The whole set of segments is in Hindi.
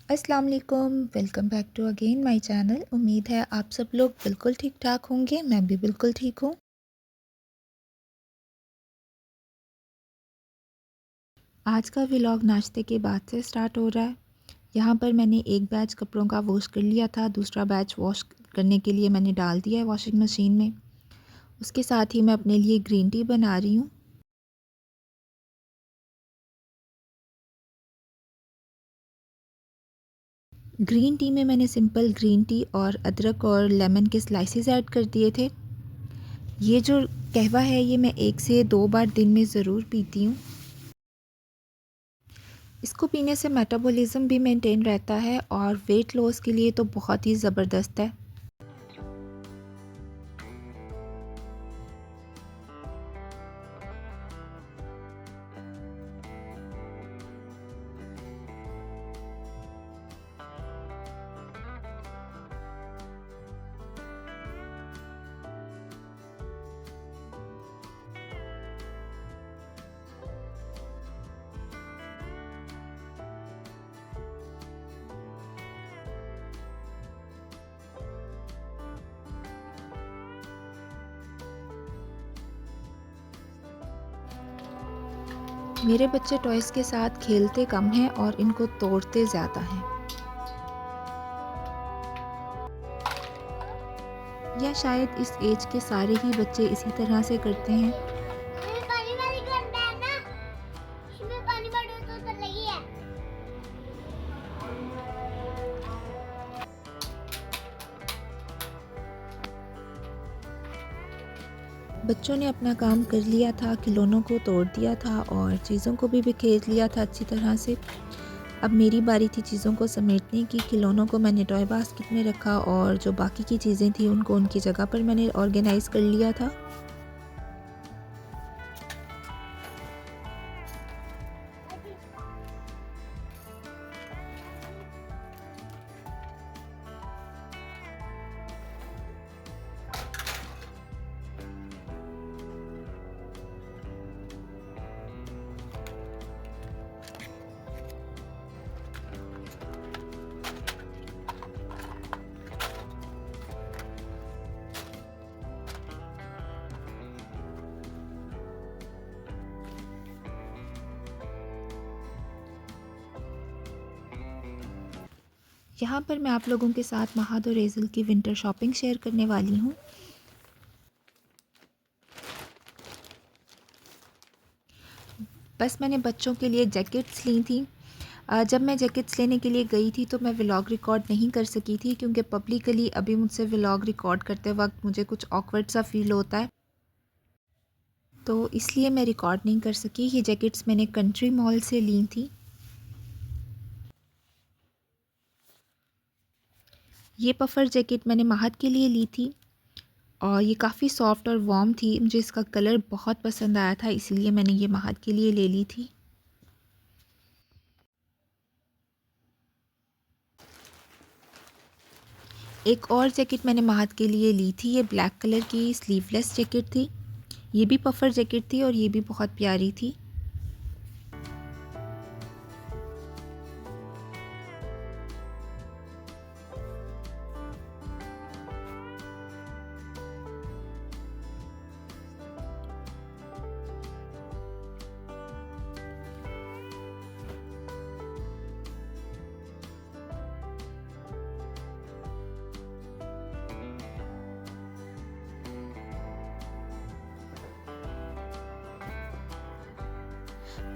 अस्सलाम वालेकुम, welcome back to again my channel. उम्मीद है आप सब लोग बिल्कुल ठीक ठाक होंगे। मैं भी बिल्कुल ठीक हूँ। आज का व्लॉग नाश्ते के बाद से स्टार्ट हो रहा है। यहाँ पर मैंने एक बैच कपड़ों का वॉश कर लिया था, दूसरा बैच वॉश करने के लिए मैंने डाल दिया है वॉशिंग मशीन में। उसके साथ ही मैं अपने लिए ग्रीन टी बना रही हूँ। ग्रीन टी में मैंने सिंपल ग्रीन टी और अदरक और लेमन के स्लाइसेस ऐड कर दिए थे। ये जो कहवा है ये मैं 1 से 2 बार दिन में ज़रूर पीती हूँ। इसको पीने से मेटाबॉलिज्म भी मेंटेन रहता है और वेट लॉस के लिए तो बहुत ही ज़बरदस्त है। मेरे बच्चे टॉयज़ के साथ खेलते कम हैं और इनको तोड़ते ज़्यादा हैं। या शायद इस एज के सारे ही बच्चे इसी तरह से करते हैं। पानी वाली गंदा है ना, इसमें पानी भरो तो लगी है। बच्चों ने अपना काम कर लिया था, खिलौनों को तोड़ दिया था और चीज़ों को भी बिखेर लिया था अच्छी तरह से। अब मेरी बारी थी चीज़ों को समेटने की। खिलौनों को मैंने टॉय बास्केट में रखा और जो बाकी की चीज़ें थी उनको उनकी जगह पर मैंने ऑर्गेनाइज़ कर लिया था। यहाँ पर मैं आप लोगों के साथ महाद और एज़ल की विंटर शॉपिंग शेयर करने वाली हूँ। बस मैंने बच्चों के लिए जैकेट्स ली थी। जब मैं जैकेट्स लेने के लिए गई थी तो मैं व्लॉग रिकॉर्ड नहीं कर सकी थी क्योंकि पब्लिकली अभी मुझसे व्लॉग रिकॉर्ड करते वक्त मुझे कुछ ऑकवर्ड सा फ़ील होता है, तो इसलिए मैं रिकॉर्ड नहीं कर सकी। ये जैकेट्स मैंने कंट्री मॉल से ली थी। ये पफ़र जैकेट मैंने महद के लिए ली थी और ये काफ़ी सॉफ्ट और वार्म थी। मुझे इसका कलर बहुत पसंद आया था, इसीलिए मैंने ये महद के लिए ले ली थी। एक और जैकेट मैंने महद के लिए ली थी। ये ब्लैक कलर की स्लीवलेस जैकेट थी। ये भी पफ़र जैकेट थी और ये भी बहुत प्यारी थी।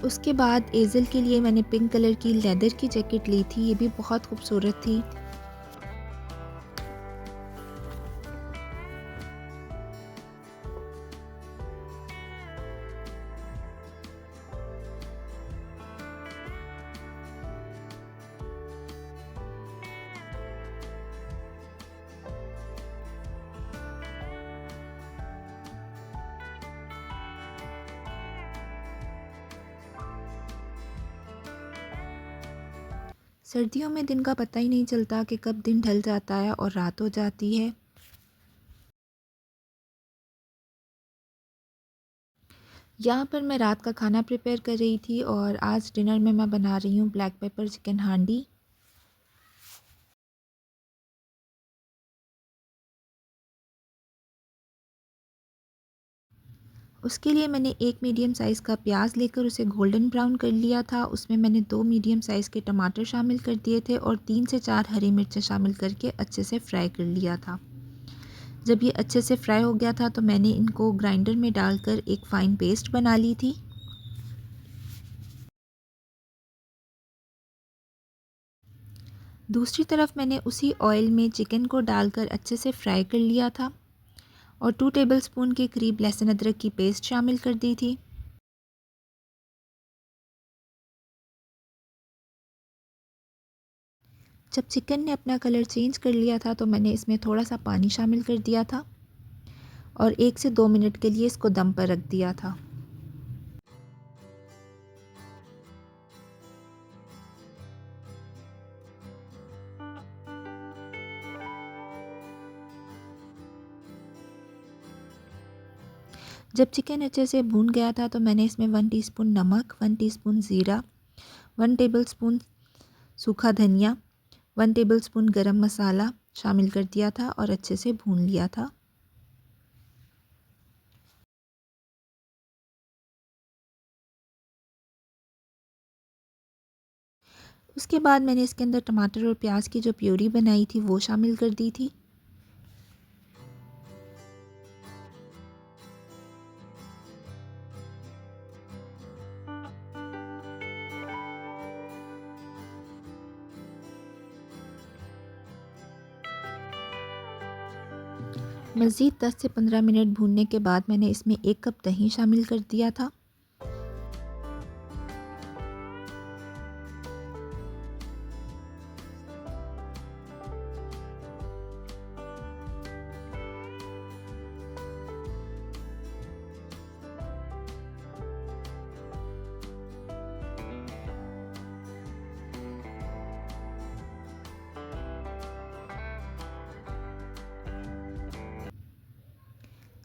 उसके बाद एज़ल के लिए मैंने पिंक कलर की लेदर की जैकेट ली थी। ये भी बहुत खूबसूरत थी। सर्दियों में दिन का पता ही नहीं चलता कि कब दिन ढल जाता है और रात हो जाती है। यहाँ पर मैं रात का खाना प्रिपेयर कर रही थी और आज डिनर में मैं बना रही हूँ ब्लैक पेपर चिकन हांडी। उसके लिए मैंने एक मीडियम साइज़ का प्याज लेकर उसे गोल्डन ब्राउन कर लिया था। उसमें मैंने 2 मीडियम साइज़ के टमाटर शामिल कर दिए थे और 3 से 4 हरी मिर्चें शामिल करके अच्छे से फ्राई कर लिया था। जब ये अच्छे से फ्राई हो गया था तो मैंने इनको ग्राइंडर में डालकर एक फ़ाइन पेस्ट बना ली थी। दूसरी तरफ मैंने उसी ऑयल में चिकन को डालकर अच्छे से फ्राई कर लिया था और 2 टेबलस्पून के करीब लहसुन अदरक की पेस्ट शामिल कर दी थी। जब चिकन ने अपना कलर चेंज कर लिया था तो मैंने इसमें थोड़ा सा पानी शामिल कर दिया था और 1 से 2 मिनट के लिए इसको दम पर रख दिया था। जब चिकन अच्छे से भून गया था तो मैंने इसमें 1 टीस्पून नमक, 1 टीस्पून ज़ीरा, 1 टेबलस्पून सूखा धनिया, 1 टेबलस्पून गरम मसाला शामिल कर दिया था और अच्छे से भून लिया था। उसके बाद मैंने इसके अंदर टमाटर और प्याज की जो प्यूरी बनाई थी वो शामिल कर दी थी। मज़ीद 10 से 15 मिनट भूनने के बाद मैंने इसमें 1 कप दही शामिल कर दिया था।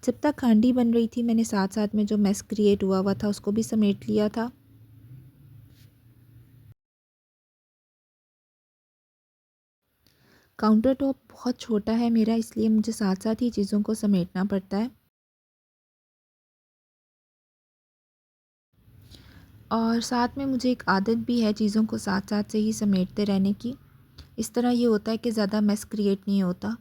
जब तक हांडी बन रही थी मैंने साथ साथ में जो मेस क्रिएट हुआ था उसको भी समेट लिया था। काउंटर टॉप बहुत छोटा है मेरा, इसलिए मुझे साथ साथ ही चीज़ों को समेटना पड़ता है और साथ में मुझे एक आदत भी है चीज़ों को साथ साथ से ही समेटते रहने की। इस तरह ये होता है कि ज़्यादा मेस क्रिएट नहीं होता।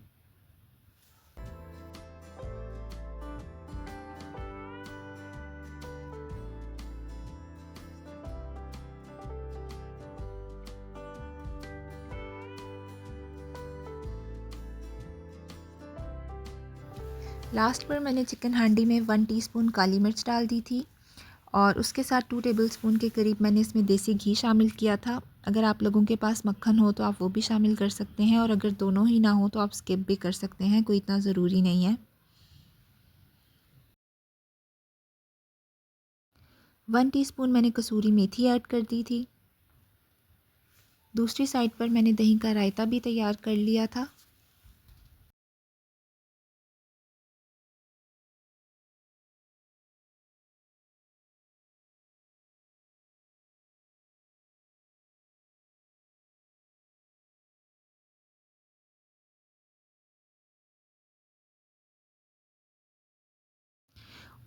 लास्ट पर मैंने चिकन हांडी में 1 टीस्पून काली मिर्च डाल दी थी और उसके साथ 2 टेबलस्पून के करीब मैंने इसमें देसी घी शामिल किया था। अगर आप लोगों के पास मक्खन हो तो आप वो भी शामिल कर सकते हैं और अगर दोनों ही ना हो तो आप स्किप भी कर सकते हैं, कोई इतना ज़रूरी नहीं है। 1 टीस्पून मैंने कसूरी मेथी ऐड कर दी थी। दूसरी साइड पर मैंने दही का रायता भी तैयार कर लिया था।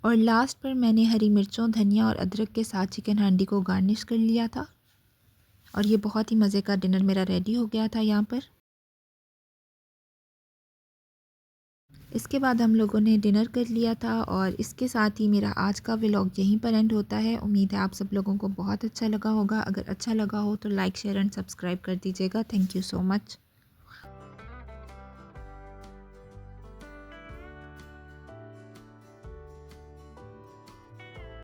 और लास्ट पर मैंने हरी मिर्चों, धनिया और अदरक के साथ चिकन हांडी को गार्निश कर लिया था और ये बहुत ही मज़े का डिनर मेरा रेडी हो गया था यहाँ पर। इसके बाद हम लोगों ने डिनर कर लिया था और इसके साथ ही मेरा आज का व्लॉग यहीं पर एंड होता है। उम्मीद है आप सब लोगों को बहुत अच्छा लगा होगा। अगर अच्छा लगा हो तो लाइक, शेयर एंड सब्सक्राइब कर दीजिएगा। Thank you so much.